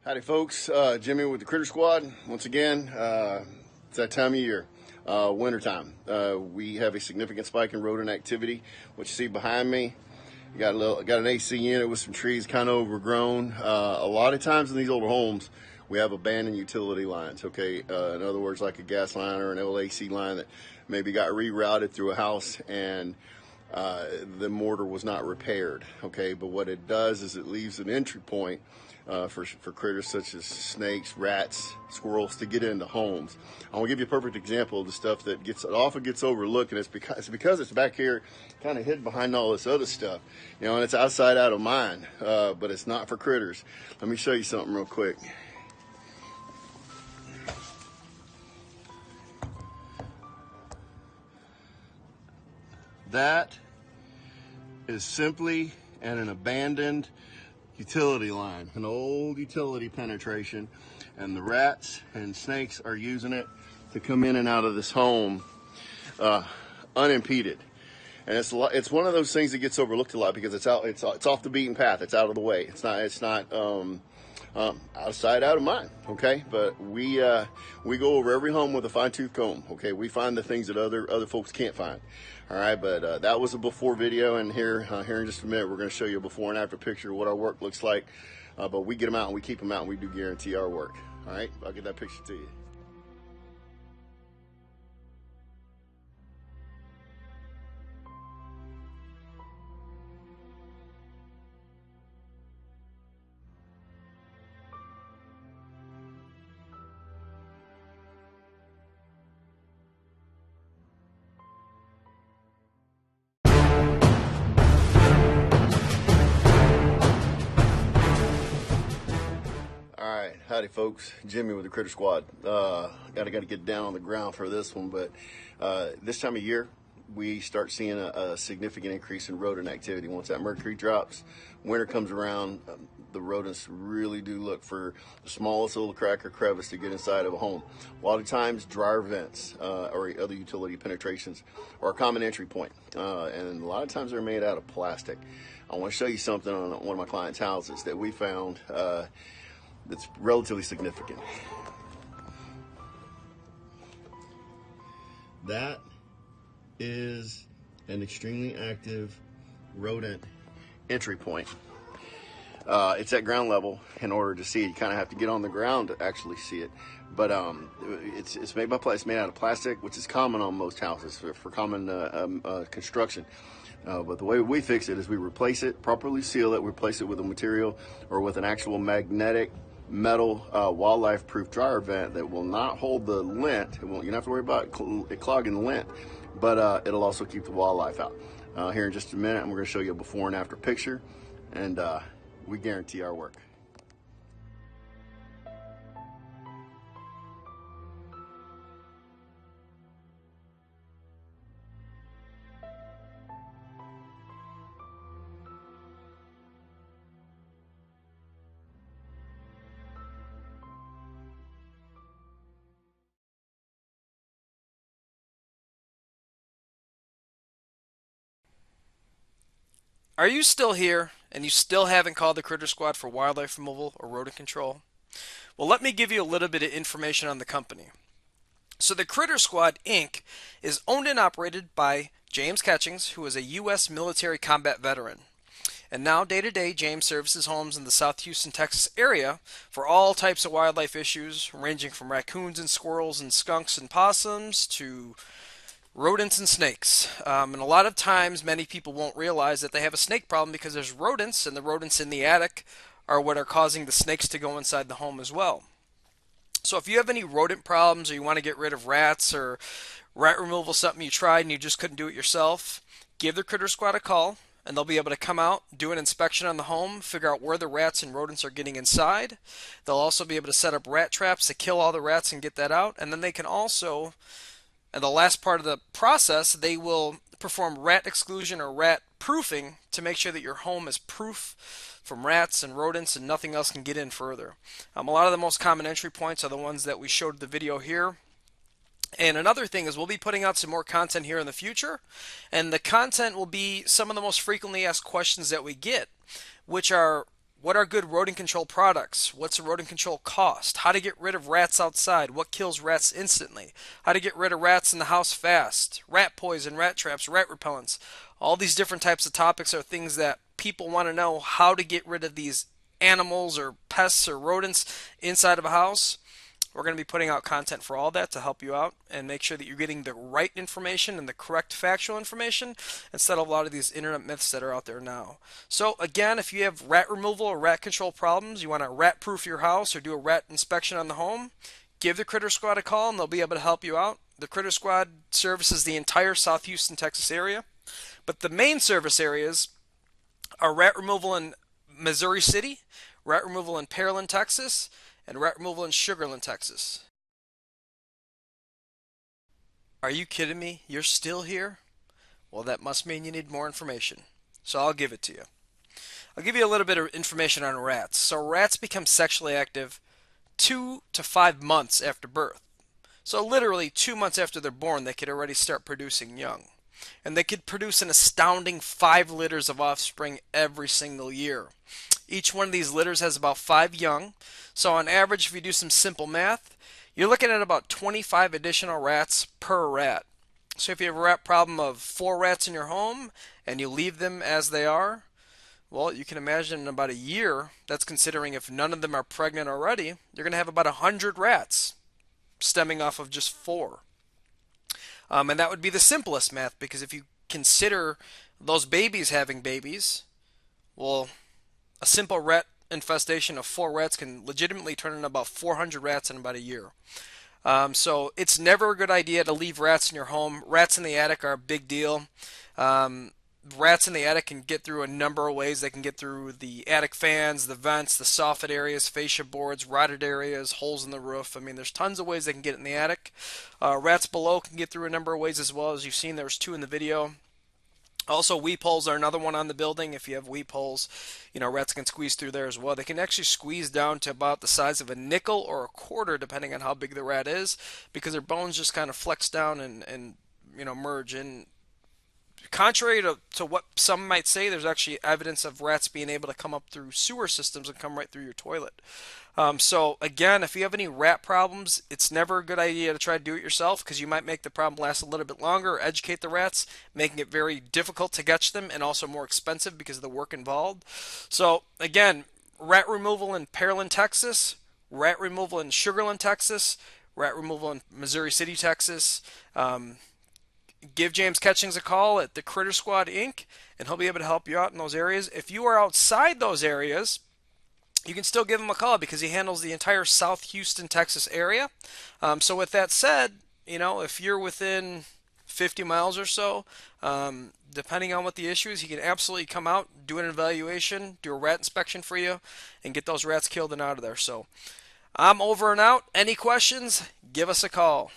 Howdy folks, Jimmy with the Critter Squad. Once again, it's that time of year, wintertime. We have a significant spike in rodent activity. What you see behind me, you got an AC unit with some trees kind of overgrown. A lot of times in these older homes, we have abandoned utility lines, okay? In other words, like a gas line or an old AC line that maybe got rerouted through a house and the mortar was not repaired, okay? But what it does is it leaves an entry point for critters such as snakes, rats, squirrels to get into homes. I want to give you a perfect example of the stuff that often gets overlooked, and it's because it's back here, kind of hidden behind all this other stuff, and it's outside out of mind, but it's not for critters. Let me show you something real quick. That is simply an abandoned utility line, an old utility penetration, and the rats and snakes are using it to come in and out of this home unimpeded. And it's one of those things that gets overlooked a lot because it's off the beaten path. It's out of the way. It's not outside, out of mind. Okay, but we go over every home with a fine-tooth comb. Okay, we find the things that other folks can't find. All right, but that was a before video, and here in just a minute we're going to show you a before and after picture of what our work looks like. But we get them out and we keep them out, and we do guarantee our work. All right, I'll get that picture to you. Alright, howdy folks, Jimmy with the Critter Squad. Gotta get down on the ground for this one, but this time of year we start seeing a significant increase in rodent activity. Once that mercury drops, winter comes around, the rodents really do look for the smallest little crack or crevice to get inside of a home. A lot of times dryer vents or other utility penetrations are a common entry point, and a lot of times they're made out of plastic. I want to show you something on one of my clients' houses that we found that's relatively significant. That is an extremely active rodent entry point. It's at ground level. In order to see it, you kind of have to get on the ground to actually see it. But it's made out of plastic, which is common on most houses for common construction. But the way we fix it is we replace it, properly seal it, replace it with a material or with an actual magnetic metal wildlife proof dryer vent that will not hold the lint. You don't have to worry about it clogging the lint, but it'll also keep the wildlife out. Here in just a minute, and we're going to show you a before and after picture, and we guarantee our work. Are you still here and you still haven't called the Critter Squad for wildlife removal or rodent control? Well, let me give you a little bit of information on the company. So the Critter Squad Inc. is owned and operated by James Catchings, who is a U.S. military combat veteran. And now, day to day, James services homes in the South Houston, Texas area for all types of wildlife issues, ranging from raccoons and squirrels and skunks and possums to rodents and snakes. And a lot of times, many people won't realize that they have a snake problem because there's rodents, and the rodents in the attic are what are causing the snakes to go inside the home as well. So if you have any rodent problems, or you want to get rid of rats, or rat removal, something you tried and you just couldn't do it yourself, give the Critter Squad a call, and they'll be able to come out, do an inspection on the home, figure out where the rats and rodents are getting inside. They'll also be able to set up rat traps to kill all the rats and get that out, and then they can also, and the last part of the process, they will perform rat exclusion or rat proofing to make sure that your home is proof from rats and rodents and nothing else can get in further. A lot of the most common entry points are the ones that we showed in the video here. And another thing is we'll be putting out some more content here in the future, and the content will be some of the most frequently asked questions that we get, which are What are good rodent control products? What's a rodent control cost? How to get rid of rats outside? What kills rats instantly? How to get rid of rats in the house fast? Rat poison, rat traps, rat repellents. All these different types of topics are things that people want to know how to get rid of these animals or pests or rodents inside of a house. We're going to be putting out content for all that to help you out and make sure that you're getting the right information and the correct factual information instead of a lot of these internet myths that are out there now. So again, if you have rat removal or rat control problems, you want to rat proof your house or do a rat inspection on the home, give the Critter Squad a call and they'll be able to help you out. The Critter Squad services the entire South Houston, Texas area, but the main service areas are rat removal in Missouri City, rat removal in Pearland, Texas, and rat removal in Sugarland, Texas. Are you kidding me? You're still here? Well, that must mean you need more information. So I'll give it to you. I'll give you a little bit of information on rats. So rats become sexually active 2 to 5 months after birth. So literally 2 months after they're born, they could already start producing young. And they could produce an astounding 5 litters of offspring every single year. Each one of these litters has about 5 young. So on average, if you do some simple math, you're looking at about 25 additional rats per rat. So if you have a rat problem of 4 rats in your home and you leave them as they are, well, you can imagine in about a year, that's considering if none of them are pregnant already, you're going to have about 100 rats stemming off of just 4. And that would be the simplest math, because if you consider those babies having babies, well, a simple rat infestation of 4 rats can legitimately turn into about 400 rats in about a year. So it's never a good idea to leave rats in your home. Rats in the attic are a big deal. Rats in the attic can get through a number of ways. They can get through the attic fans, the vents, the soffit areas, fascia boards, rotted areas, holes in the roof. I mean, there's tons of ways they can get in the attic. Rats below can get through a number of ways as well. As you've seen, there's 2 in the video. Also, weep holes are another one on the building. If you have weep holes, rats can squeeze through there as well. They can actually squeeze down to about the size of a nickel or a quarter, depending on how big the rat is, because their bones just kind of flex down and merge. And contrary to what some might say, there's actually evidence of rats being able to come up through sewer systems and come right through your toilet. So again, if you have any rat problems, it's never a good idea to try to do it yourself, because you might make the problem last a little bit longer or educate the rats, making it very difficult to catch them and also more expensive because of the work involved. So again, rat removal in Pearland, Texas, rat removal in Sugarland, Texas, rat removal in Missouri City, Texas. Give James Catchings a call at the Critter Squad Inc., and he'll be able to help you out in those areas. If you are outside those areas, you can still give him a call because he handles the entire South Houston, Texas area. So with that said, if you're within 50 miles or so, depending on what the issue is, he can absolutely come out, do an evaluation, do a rat inspection for you, and get those rats killed and out of there. So I'm over and out. Any questions? Give us a call.